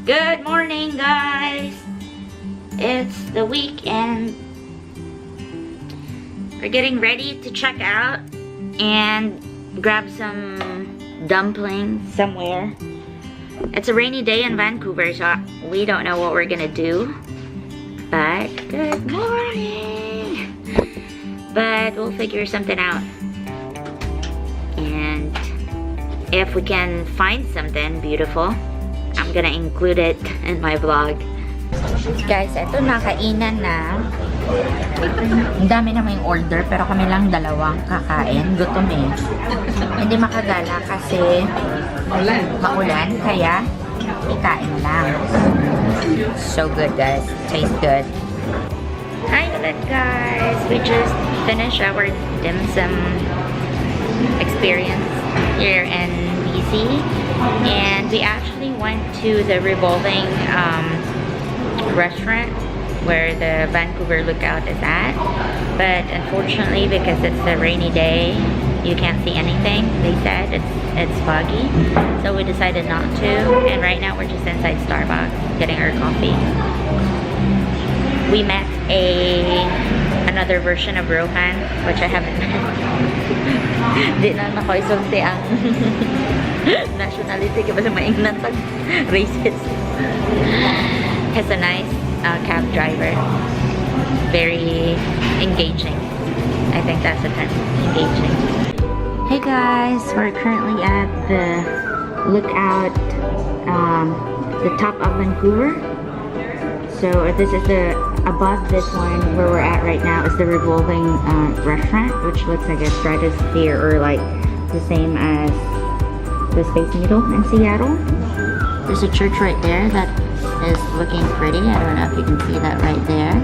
Good morning, guys. It's the weekend. We're getting ready to check out and grab some dumplings somewhere. It's a rainy day in Vancouver, so we don't know what we're gonna do. But good morning. But we'll figure something out. And if we can find something beautiful, I'm gonna include it in my vlog. Guys, eto nakainan na. Ang dami naman yung order, pero kami lang dalawang kakain. Gutom eh. Hindi makagala kasi maulan, kaya ikain lang. So good, guys. Tastes good. Hi ulit, guys. We just finished our dim sum experience here in BC, and we actually went to the revolving restaurant where the Vancouver Lookout is at, but unfortunately, because it's a rainy day, you can't see anything. They said it's foggy, so we decided not to, and right now we're just inside Starbucks getting our coffee. We met another version of Rohan, which I haven't met. Di na nakoisulti ang nationality kasi maingnan pag racist. He's a nice cab driver. Very engaging. I think that's the term, engaging. Hey guys, we're currently at the Lookout, the top of Vancouver. So this is above this one where we're at right now is the revolving restaurant, which looks like a stratosphere, or like the same as the Space Needle in Seattle. There's a church right there that is looking pretty. I don't know if you can see that right there.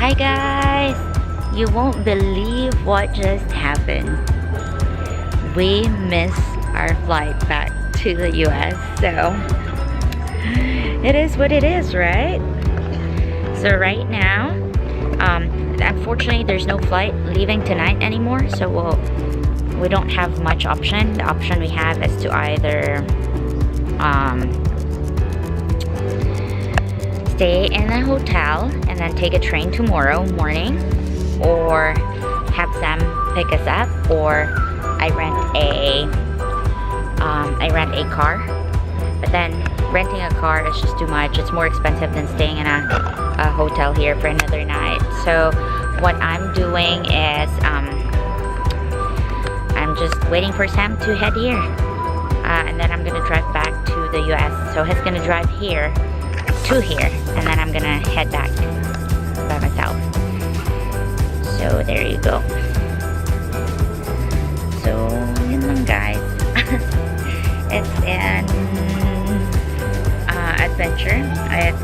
Hi guys! You won't believe what just happened. We missed our flight back to the US, so it is what it is, right? So right now, unfortunately there's no flight leaving tonight anymore, so we don't have much option. The option we have is to either stay in a hotel and then take a train tomorrow morning, or have them pick us up, or I rent a car. But then renting a car is just too much. It's more expensive than staying in a hotel here for another night. So what I'm doing is I'm just waiting for Sam to head here, and then I'm gonna drive back to the US. So he's gonna drive here to here, and then I'm gonna head back by myself. So there you go. So yun lang, guys. It's an adventure. It's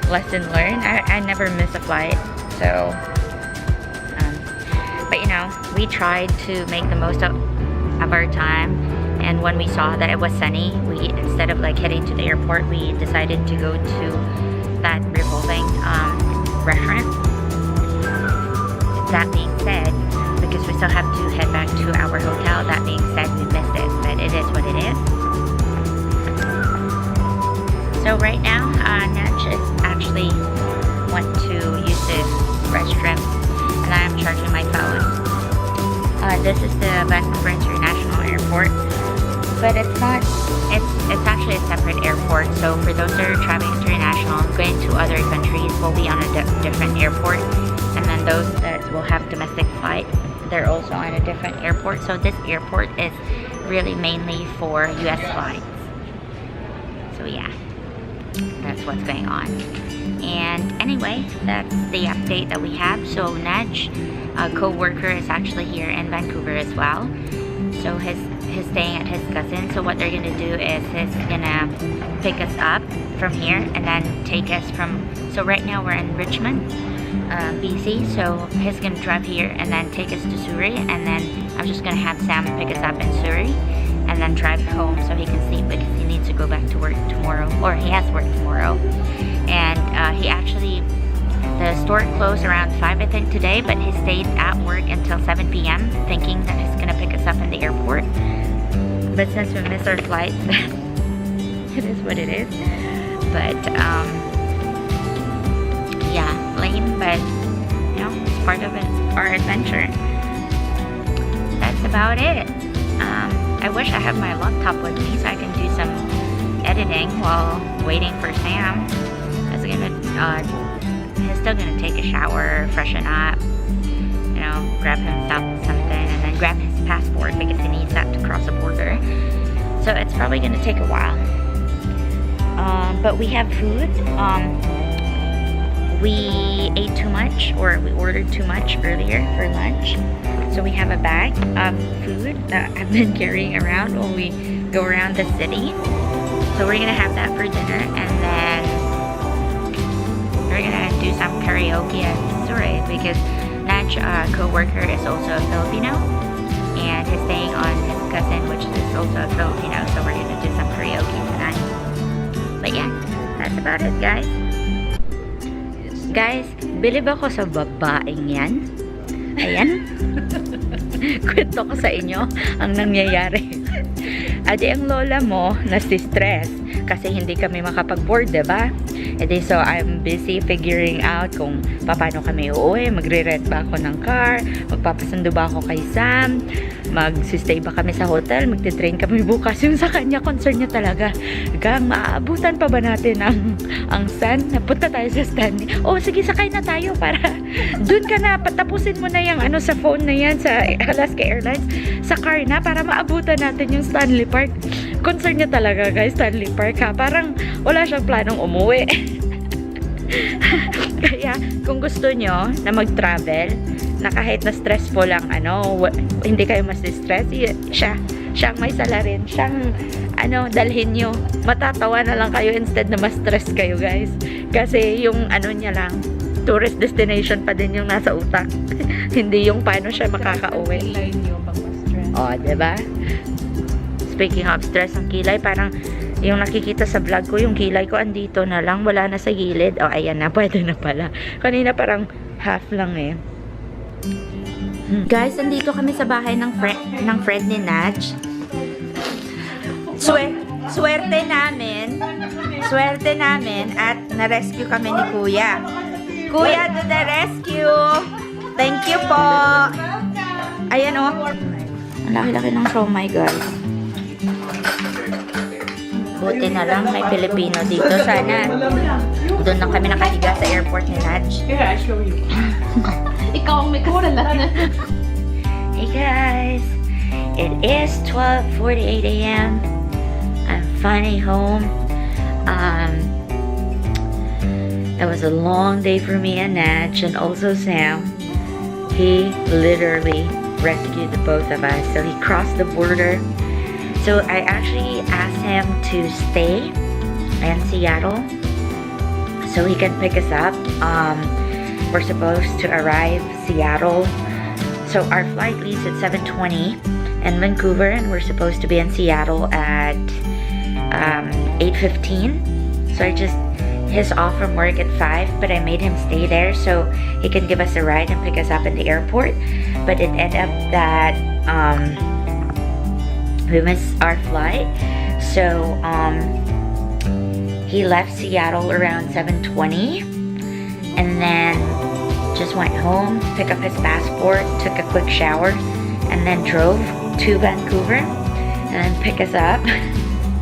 lesson learned. I never miss a flight, so but you know, we tried to make the most of our time. And when we saw that it was sunny, we, instead of like heading to the airport, we decided to go to that revolving restaurant. That being said, because we still have to head back to our hotel, that being said, we missed it, but it is what it is. So right now, Naj is actually went to use the restroom, and I'm charging my phone. This is the Vancouver International Airport. but it's not. It's actually a separate airport. So for those that are traveling international, going to other countries, will be on a different airport, and then those that will have domestic flight, they're also on a different airport. So this airport is really mainly for US flights. So yeah, that's what's going on. And anyway, that's the update that we have. So Naj, a co-worker, is actually here in Vancouver as well. So he's staying at his cousin. So what they're gonna do is he's gonna pick us up from here and then take us from, so right now we're in Richmond, BC. So he's gonna drive here and then take us to Surrey, and then I'm just gonna have Sam pick us up in Surrey and then drive home so he can sleep because he needs to go back to work tomorrow, or he has work tomorrow. And he actually, the store closed around 5 I think today, but he stayed at work until 7 p.m. thinking that he's gonna pick us up in the airport. But since we missed our flight, it is what it is. But yeah, lame, but you know, it's part of it, our adventure. That's about it. I wish I had my laptop with me so I can do some editing while waiting for Sam. He's still gonna take a shower, freshen up, you know, grab himself something, and then grab his passport because he needs that to cross the border. So it's probably gonna take a while. But we have food. We ate too much, or we ordered too much earlier for lunch. So we have a bag of food that I've been carrying around while we go around the city. So we're gonna have that for dinner, and then we're gonna do some karaoke at Surrey because Naj, co-worker, is also a Filipino, and he's staying on his cousin, which is also a Filipino. So we're gonna do some karaoke tonight. But yeah, that's about it, guys. Guys, bilib ako sa babaeng yan. Ayan. Kwento ko sa inyo ang nangyayari. Adi ang lola mo nasi-stress kasi hindi kami makapag-board, diba? Edi so I'm busy figuring out kung paano kami uuwi, magre-rent ba ako ng car, magpapasundo ba ako kay Sam, mag-stay ba kami sa hotel, magte-train kami bukas. Yung sa kanya, concern niya talaga, gang, maaabutan pa ba natin ang sun? Napunta tayo sa Stanley. Oh, sige, sakay na tayo para dun ka na, patapusin mo na yung ano sa phone na yan sa Alaska Airlines, sa car na para maabutan natin yung Stanley Park. Concern niya talaga, guys, Stanley Park, ha? Parang wala siyang planong umuwi. Kaya kung gusto nyo na mag-travel na kahit na stressful lang, ano, hindi kayo mas-stress, siyang may salarin, siyang dalhin nyo, matatawa na lang kayo instead na ma-stress kayo, guys, kasi yung niya lang, tourist destination pa din yung nasa utak. Hindi yung paano siya makakauwi. Oh, diba? Speaking of stress, ang kilay, parang yung nakikita sa vlog ko, yung kilay ko andito na lang, wala na sa gilid. Oh, ayan na, pwede na pala. Kanina parang half lang eh. Guys, andito kami sa bahay ng friend ni Naj. Swerte namin at na-rescue kami ni Kuya. Kuya to the rescue! Thank you po! Ayan o. Ang laki-laki ng siomai, guys. Buti na lang may Pilipino dito. Sana doon na kami nakahiga sa airport ni Naj. Here, I show you. Ikaw ang may kurala. Hey guys, it is 12:48 a.m. I'm finally home. It was a long day for me and Naj, and also Sam. He literally rescued the both of us. So he crossed the border. So I actually asked him to stay in Seattle so he can pick us up. We're supposed to arrive Seattle. So our flight leaves at 7:20 in Vancouver, and we're supposed to be in Seattle at 8:15. So he's off from work at 5, but I made him stay there so he can give us a ride and pick us up in the airport. But it ended up that we missed our flight, so he left Seattle around 7:20 and then just went home, picked up his passport, took a quick shower, and then drove to Vancouver. and then pick us up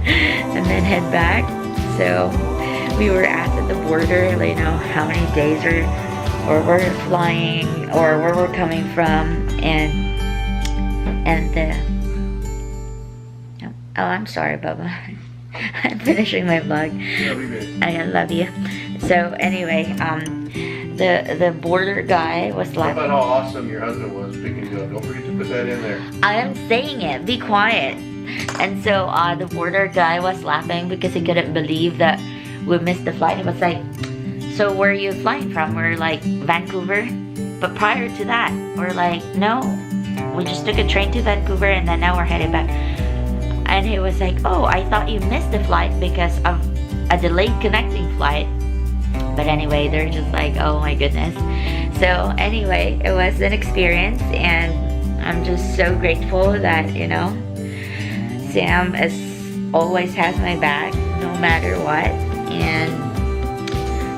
and then head back. So we were asked at the border, you know, how many days or we're flying or where we're coming from, and the oh, I'm sorry, Bubba. I'm finishing my vlog. I love you. So anyway, the border guy was How like, about how awesome your husband was picking you up? Don't forget to put that in there. I am saying it, be quiet. And so the border guy was laughing because he couldn't believe that we missed the flight. He was like, so where are you flying from? We're like, Vancouver. But prior to that, we're like, no, we just took a train to Vancouver and then now we're headed back. And he was like, oh, I thought you missed the flight because of a delayed connecting flight. But anyway, they're just like, oh my goodness. So anyway, it was an experience, and I'm just so grateful that, you know, Sam always has my back no matter what. And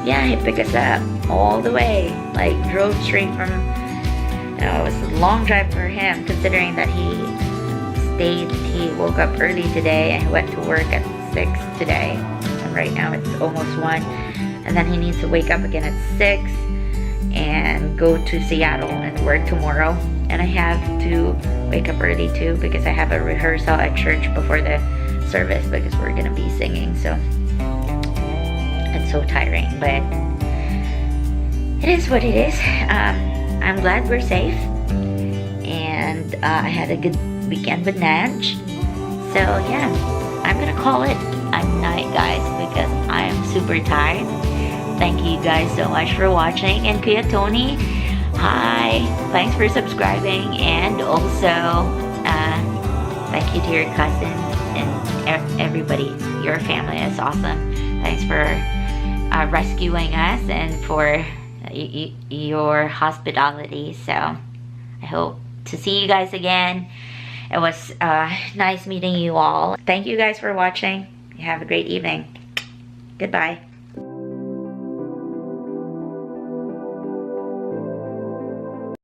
yeah, he picked us up all the way, like drove straight from, you know, it was a long drive for him considering that he woke up early today and he went to work at 6 today. And right now it's almost 1. And then he needs to wake up again at 6 and go to Seattle and work tomorrow. And I have to wake up early too because I have a rehearsal at church before the service because we're gonna be singing. So it's so tiring, but it is what it is. I'm glad we're safe, and I had a good weekend with Naj. So yeah, I'm gonna call it a night, guys, because I'm super tired. Thank you guys so much for watching. And Kuya Tony, hi, thanks for subscribing. And also thank you to your cousin and everybody. Your family is awesome. Thanks for rescuing us and for your hospitality. So I hope to see you guys again. It was nice meeting you all. Thank you guys for watching. You have a great evening. Goodbye.